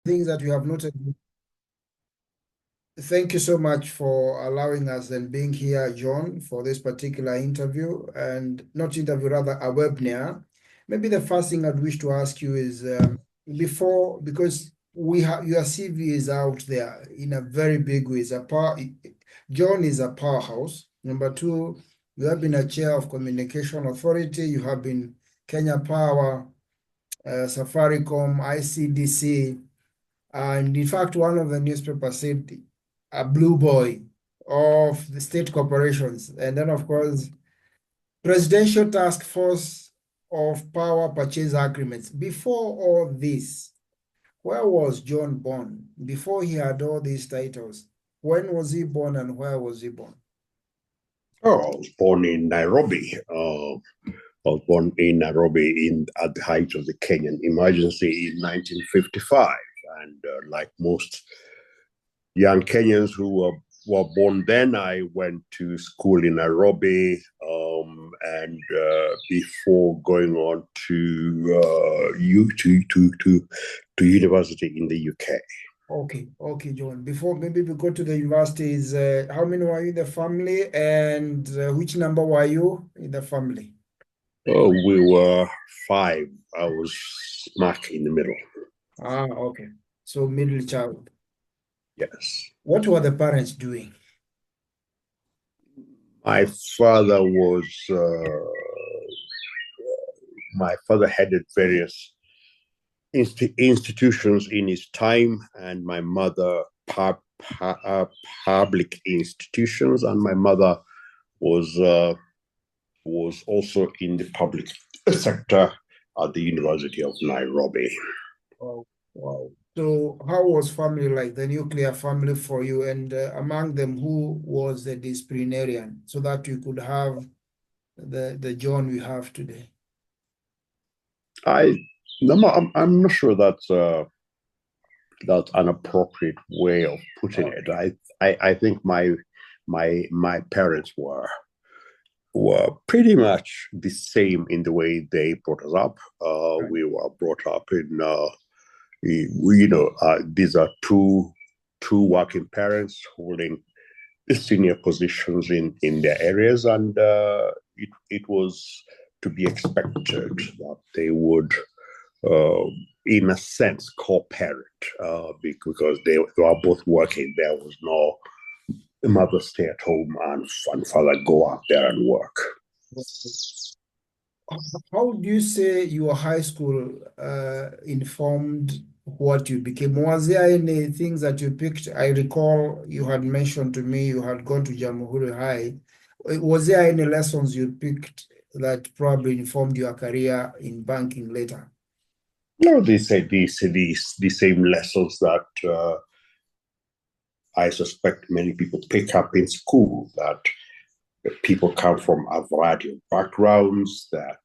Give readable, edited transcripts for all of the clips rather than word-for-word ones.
things that you have noted. Thank you so much for allowing us and being here, John, for this particular interview, and not interview, rather a webinar. Maybe the first thing I'd wish to ask you is before, because we have your CV is out there in a very big way. John is a powerhouse. Number two, you have been a chair of Communication Authority. You have been Kenya Power, Safaricom, ICDC. And in fact, one of the newspapers said a blue boy of the state corporations. And then, of course, Presidential Task Force of Power Purchase Agreements. Before all this, where was John born? Before he had all these titles, when was he born and where was he born? Oh, I was born in Nairobi. I was born in Nairobi at the height of the Kenyan emergency in 1955. And like most young Kenyans who were born then, I went to school in Nairobi, and before going on to university in the UK. Okay, John. Before maybe we go to the universities, how many were you in the family, and which number were you in the family? Oh, we were five. I was smack in the middle. Okay. So middle child. Yes. What were the parents doing? My father was, my father headed various institutions in his time, and my mother public institutions, and my mother was also in the public sector at the University of Nairobi. Oh, wow. So how was family like, the nuclear family for you? And among them, who was the disciplinarian so that you could have the John we have today? I'm not sure that's an appropriate way of putting it. I think my parents were pretty much the same in the way they brought us up. Right. We were brought up in these are two working parents holding senior positions in their areas, and it was to be expected that they would, in a sense, co-parent, because they were both working. There was no mother stay at home and father go out there and work. How do you say your high school informed what you became? Was there any things that you picked? I recall you had mentioned to me you had gone to Jamhuri High. Was there any lessons you picked that probably informed your career in banking later? No, they say the same lessons that I suspect many people pick up in school, that people come from a variety of backgrounds, that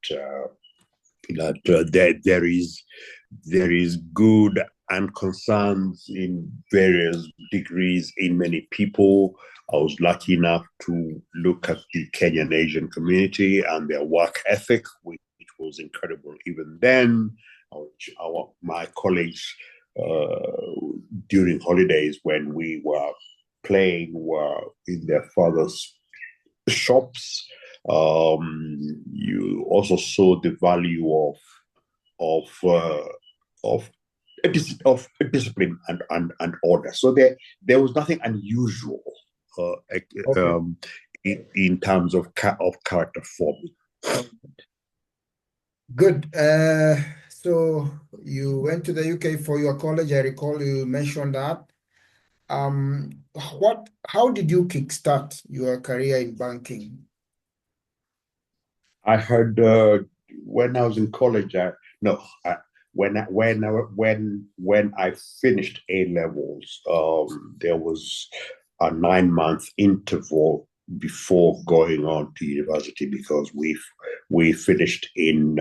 there is good and concerns in various degrees in many people. I was lucky enough to look at the Kenyan Asian community and their work ethic, which was incredible even then. My colleagues, during holidays when we were playing, were in their father's shops. You also saw the value of of of discipline and order. So there was nothing unusual Okay. in terms of character forming. Good. So you went to the UK for your college. I recall you mentioned that. How did you kickstart your career in banking? I had when I was in college. No, I, when I finished A levels, there was a 9 month interval before going on to university, because we finished in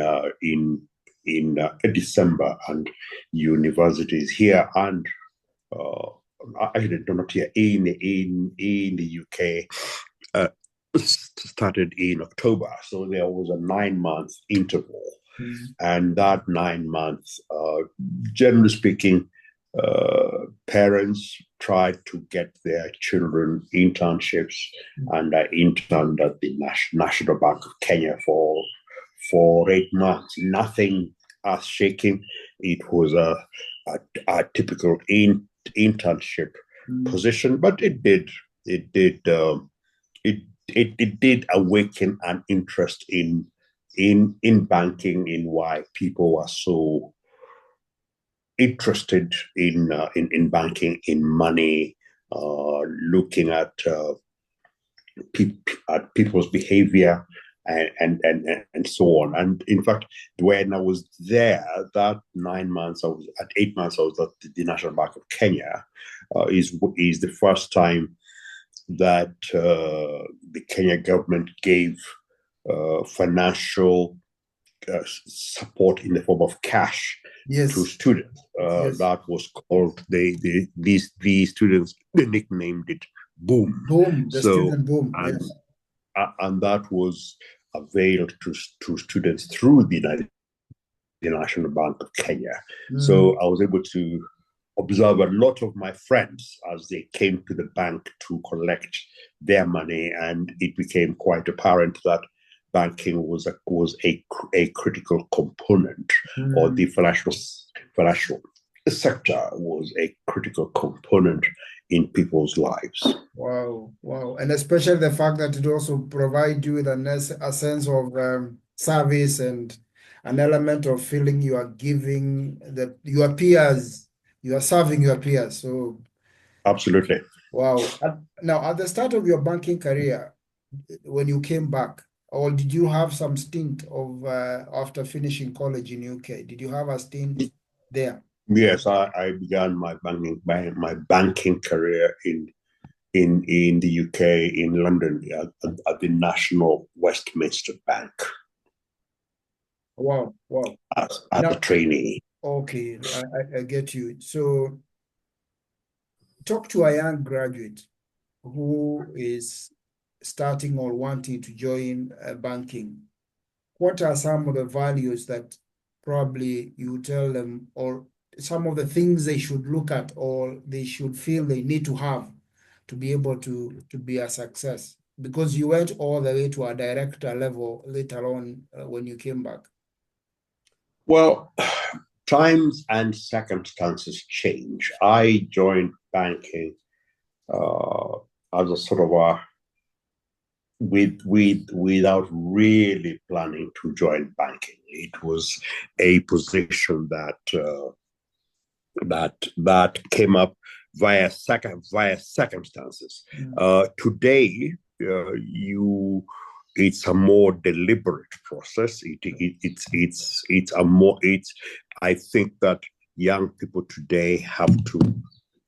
December, and university is here, and actually not here, in the UK. Started in October, so there was a 9 month interval. Mm. And that 9 months, generally speaking, parents tried to get their children internships, and I interned at the National Bank of Kenya for 8 months. Nothing earth-shaking. It was a typical internship position, but it did awaken an interest in banking, in why people were so interested in banking, in money, looking at people's behavior and so on. And in fact, when I was there, that 9 months, I was at 8 months, I was at the National Bank of Kenya, is the first time that the Kenya government gave financial support in the form of cash to students. That was called these students, they nicknamed it Boom. Boom, the student boom. And that was availed to students through the National Bank of Kenya. So I was able to observe a lot of my friends as they came to the bank to collect their money, and it became quite apparent that banking was a critical component, or the financial sector was a critical component in people's lives. Wow. And especially the fact that it also provides you with a sense of service and an element of feeling you are giving your peers, you are serving your peers. So absolutely. Wow. Now, at the start of your banking career, when you came back, or did you have some stint of after finishing college in UK? Did you have a stint there? Yes, I began my banking career in the UK, in London, at the National Westminster Bank. Wow. As a trainee. Okay, I get you. So talk to a young graduate who is starting or wanting to join banking. What are some of the values that probably you tell them, or some of the things they should look at or they should feel they need to have to be able to be a success? Because you went all the way to a director level later on when you came back. Well, times and circumstances change. I joined banking as a sort of without really planning to join banking. It was a position that came up via circumstances. Today, it's a more deliberate process. I think that young people today have to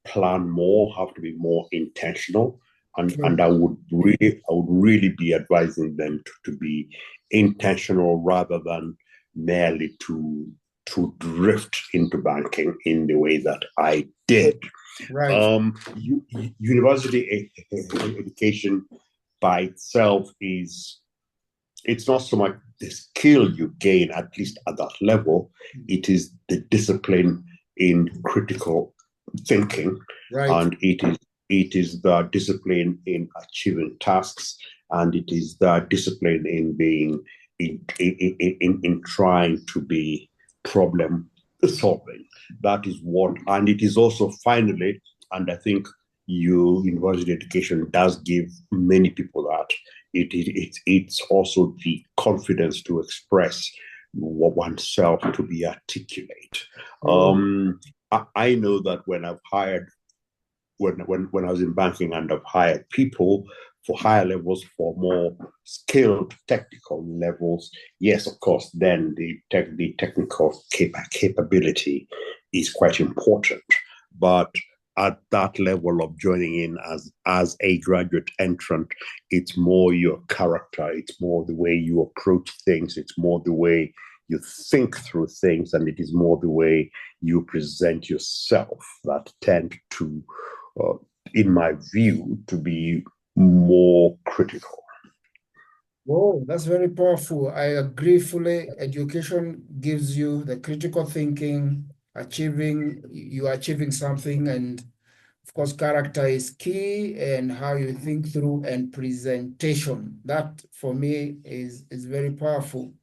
plan more, have to be more intentional. And I would really be advising them to be intentional rather than merely to drift into banking in the way that I did. Right. University education by itself it's not so much the skill you gain, at least at that level. It is the discipline in critical thinking, and it is the discipline in achieving tasks, and it is the discipline in being in trying to be problem solving. That is what, and it is also finally, and I think university education does give many people that. It's also the confidence to express oneself, to be articulate. I know that when I was in banking and I've hired people for higher levels, for more skilled technical levels, yes, of course, then the technical capability is quite important. But at that level of joining in as a graduate entrant, it's more your character, it's more the way you approach things, it's more the way you think through things, and it is more the way you present yourself that tend to, in my view, to be more critical. Whoa, that's very powerful. I agree fully. Education gives you the critical thinking you are achieving something, and of course, character is key, and how you think through and presentation. That for me is very powerful.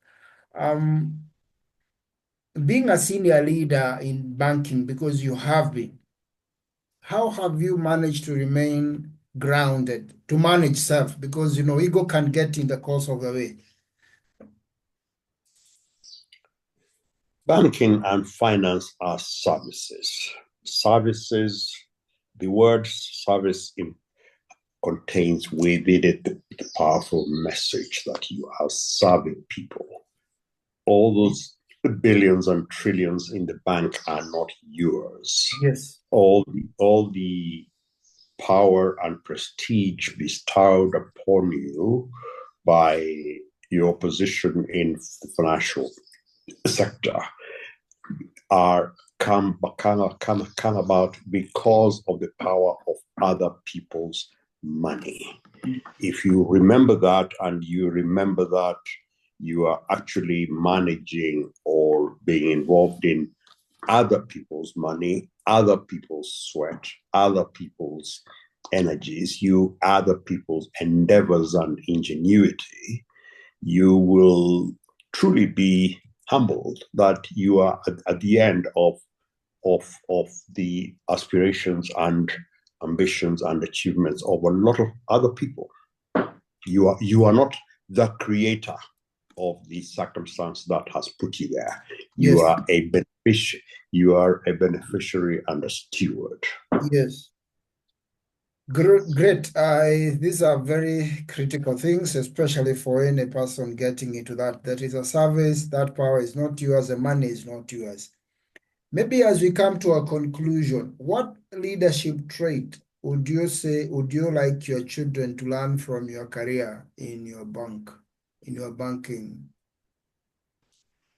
Being a senior leader in banking, because you have been, how have you managed to remain grounded, to manage self? Because ego can get in the course of the way. Banking and finance are services. Services, the word service contains within it the powerful message that you are serving people. All those billions and trillions in the bank are not yours. Yes. All the power and prestige bestowed upon you by your position in the financial sector are come about because of the power of other people's money. If you remember that, and you remember that you are actually managing or being involved in other people's money, other people's sweat, other people's energies, other people's endeavors and ingenuity, you will truly be humbled that you are at the end of the aspirations and ambitions and achievements of a lot of other people. You are not the creator of the circumstance that has put you there. You Yes. are a beneficiary. You are a beneficiary and a steward. Yes. Great. These are very critical things, especially for any person getting into that. That is a service. That power is not yours. The money is not yours. Maybe as we come to a conclusion, what leadership trait would you like your children to learn from your career in your banking?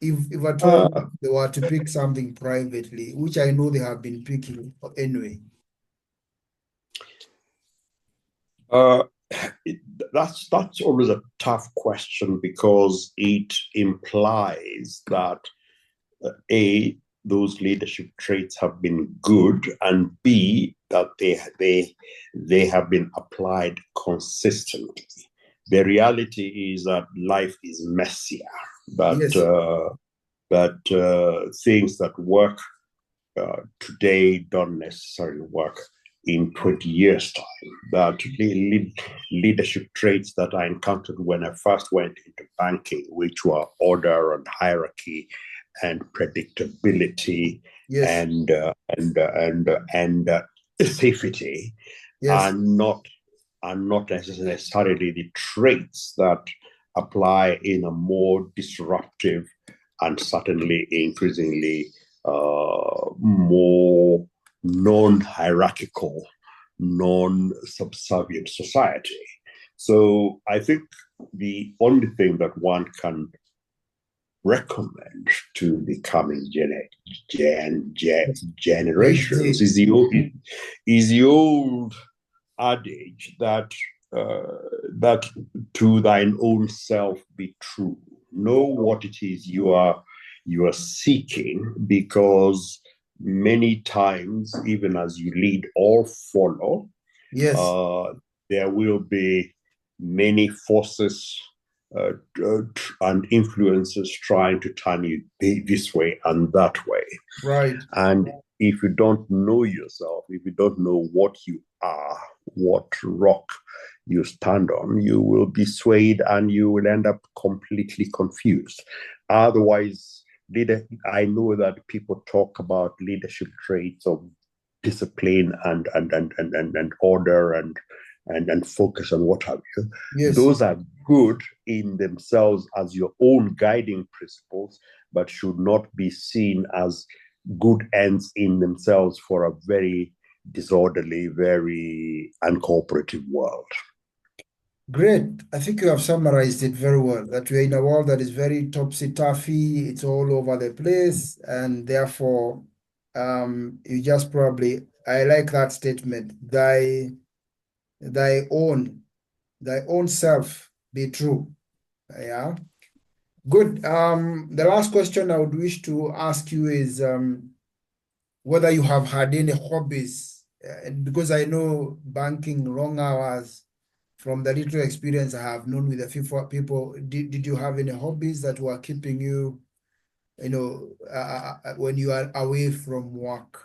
If at all they were to pick something privately, which I know they have been picking anyway. That's always a tough question, because it implies that A, those leadership traits have been good, and B, that they have been applied consistently. The reality is that life is messier. That things that work today don't necessarily work in 20 years' time. That leadership traits that I encountered when I first went into banking, which were order and hierarchy and predictability and safety, are not necessarily the traits that apply in a more disruptive and certainly increasingly more non-hierarchical, non-subservient society. So I think the only thing that one can recommend to the coming generations is the old adage that that to thine own self be true. Know what it is you are seeking, because many times, even as you lead or follow, there will be many forces and influences trying to turn you this way and that way. Right. And if you don't know yourself, if you don't know what you are, what rock you stand on, you will be swayed and you will end up completely confused. Otherwise, I know that people talk about leadership traits of discipline and order and focus on what have you. Those are good in themselves as your own guiding principles, but should not be seen as good ends in themselves for a very disorderly, very uncooperative world. Great. I think you have summarized it very well, that we're in a world that is very topsy-turvy, it's all over the place, and therefore you just probably, I like that statement, thy own self be true. Yeah. Good. The last question I would wish to ask you is whether you have had any hobbies, because I know banking long hours from the little experience I have known with the people, did you have any hobbies that were keeping you, when you are away from work?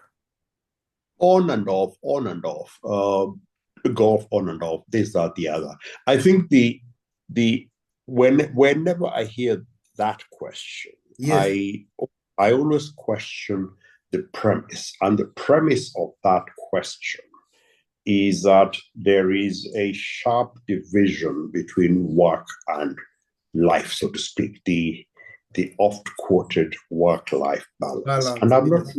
On and off, on and off. Golf on and off. This, that, the other. I think whenever I hear that question, Yes, I always question the premise, and the premise of that question is that there is a sharp division between work and life, so to speak, the oft quoted work-life balance. balance, And yes.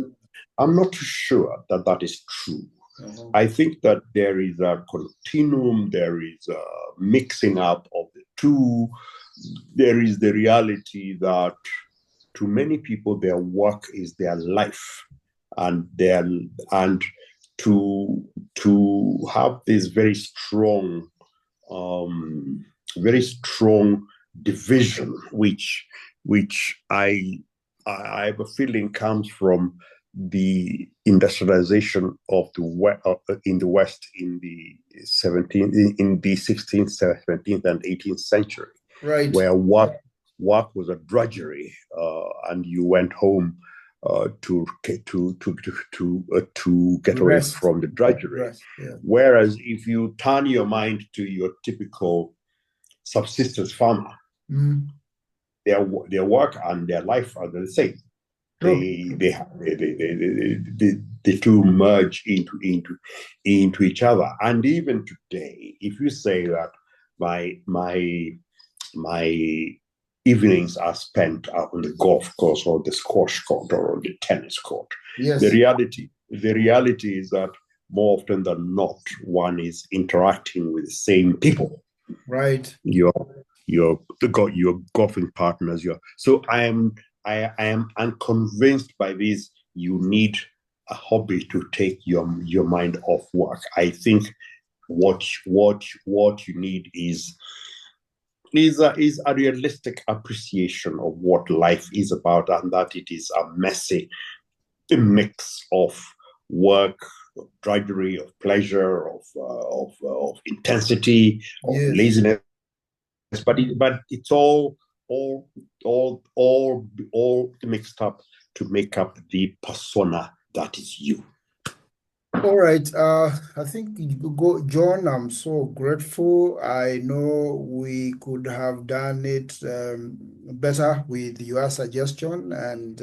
I'm not sure that that is true. Uh-huh. I think that there is a continuum, there is a mixing up of the two. There is the reality that to many people, their work is their life, and to have this very strong division, which I have a feeling comes from the industrialization of in the West in the 16th, 17th, and 18th century, Right. where work was a drudgery, and you went home to get away Rest. from the drudgery. Rest. Yeah. Whereas if you turn your mind to your typical subsistence farmer, Mm. their work and their life are the same. True. The two merge into each other. And even today, if you say that my evenings are spent on the golf course or the squash court or on the tennis court, Yes. the reality is that more often than not, one is interacting with the same people. Right. Your golfing partners. So I am unconvinced by this. You need a hobby to take your mind off work. I think what you need is a realistic appreciation of what life is about, and that it is a messy mix of work, of drudgery, of pleasure, of intensity, of Yes. laziness. But it's all mixed up to make up the persona that is you. All right. I think you go, John. I'm so grateful. I know we could have done it better with your suggestion, and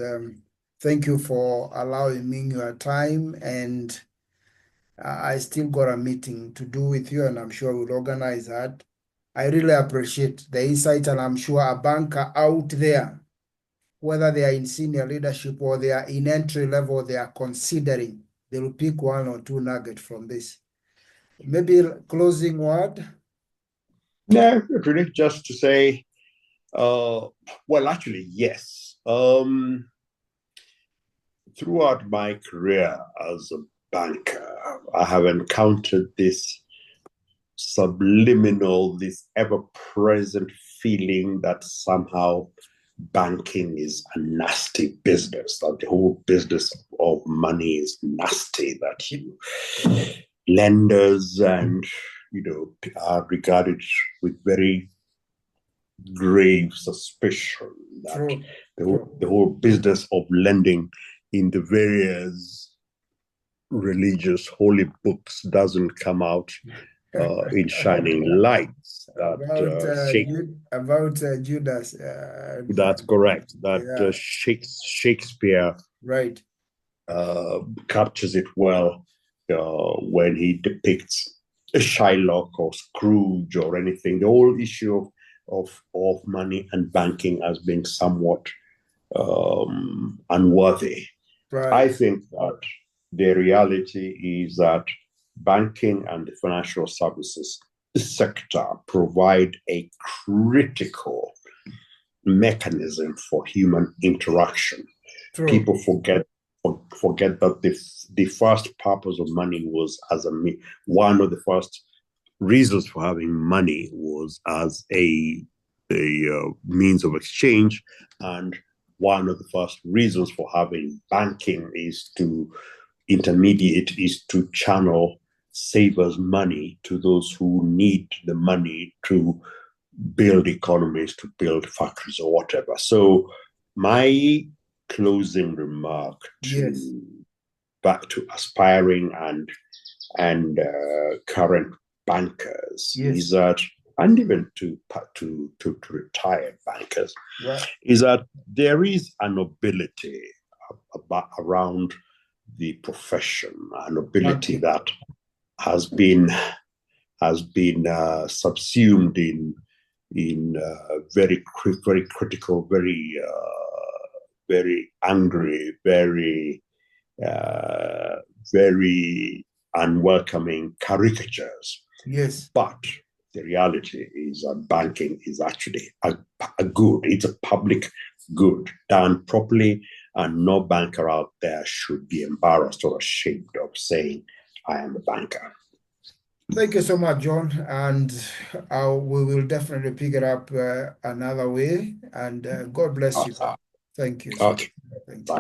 thank you for allowing me your time. And I still got a meeting to do with you, and I'm sure we'll organize that. I really appreciate the insight, and I'm sure a banker out there, whether they are in senior leadership or they are in entry level, they are considering, they will pick one or two nuggets from this. Maybe closing word? No, really, just to say, well, actually, yes. Throughout my career as a banker, I have encountered this subliminal, this ever-present feeling that somehow banking is a nasty business, that the whole business of money is nasty, that lenders and are regarded with very grave suspicion, that True. the whole business of lending in the various religious holy books doesn't come out in shining lights. About Judas. That's correct. That Yeah. Shakespeare Right. captures it well when he depicts a Shylock or Scrooge or anything. The whole issue of money and banking as being somewhat unworthy. Right. I think that the reality is that banking and the financial services sector provide a critical mechanism for human interaction. True. People forget that the first purpose of money was one of the first reasons for having money was as a means of exchange, and one of the first reasons for having banking is to intermediate, is to channel savers' money to those who need the money to build economies, to build factories or whatever. So my closing remark back to aspiring and current bankers is that, and even to retired bankers, is that there is a nobility around the profession, a nobility that has been subsumed in very critical, very angry, very unwelcoming caricatures. Yes. But the reality is that banking is actually a good. It's a public good done properly, and no banker out there should be embarrassed or ashamed of saying, I am a banker. Thank you so much, John. And we will definitely pick it up another way. And God bless you. Thank you. Okay. Thank you.